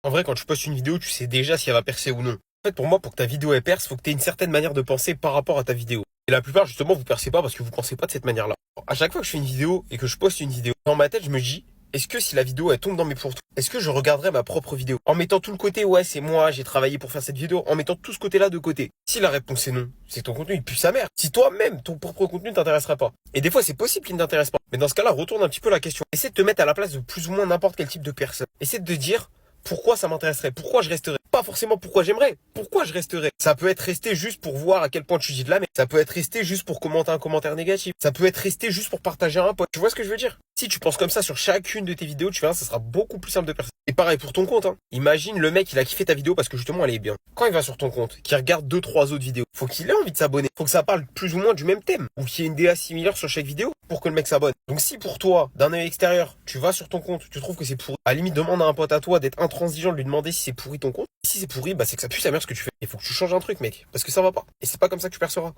En vrai, quand tu postes une vidéo, tu sais déjà si elle va percer ou non. En fait, pour moi, pour que ta vidéo elle perce, faut que tu aies une certaine manière de penser par rapport à ta vidéo. Et la plupart, justement, vous percez pas parce que vous pensez pas de cette manière-là. À chaque fois que je fais une vidéo et que je poste une vidéo, dans ma tête, je me dis, est-ce que si la vidéo elle tombe dans mes pourtours, est-ce que je regarderai ma propre vidéo en mettant tout le côté, ouais, c'est moi, j'ai travaillé pour faire cette vidéo, en mettant tout ce côté-là de côté. Si la réponse est non, c'est que ton contenu il pue sa mère. Si toi-même, ton propre contenu ne t'intéressera pas. Et des fois, c'est possible qu'il ne t'intéresse pas. Mais dans ce cas-là, retourne un petit peu la question. Essaie de te mettre à la place de plus ou moins n'importe quel type de personne. Essaie de te dire, pourquoi ça m'intéresserait? Pourquoi je resterais? Pas forcément pourquoi j'aimerais. Pourquoi je resterais? Ça peut être resté juste pour voir à quel point tu dis de la merde. Ça peut être resté juste pour commenter un commentaire négatif. Ça peut être resté juste pour partager un post. Tu vois ce que je veux dire? Si tu penses comme ça sur chacune de tes vidéos, tu verras, ça sera beaucoup plus simple de percer. Et pareil pour ton compte, hein. Imagine le mec, il a kiffé ta vidéo parce que justement elle est bien. Quand il va sur ton compte, qu'il regarde deux, trois autres vidéos, faut qu'il ait envie de s'abonner. Faut que ça parle plus ou moins du même thème. Ou qu'il y ait une DA similaire sur chaque vidéo pour que le mec s'abonne. Donc si pour toi, d'un œil extérieur, tu vas sur ton compte, tu trouves que c'est pourri, à la limite demande à un pote à toi d'être intransigeant, de lui demander si c'est pourri ton compte. Si c'est pourri, bah c'est que ça pue sa mère ce que tu fais. Il faut que tu changes un truc, mec. Parce que ça va pas. Et c'est pas comme ça que tu perceras.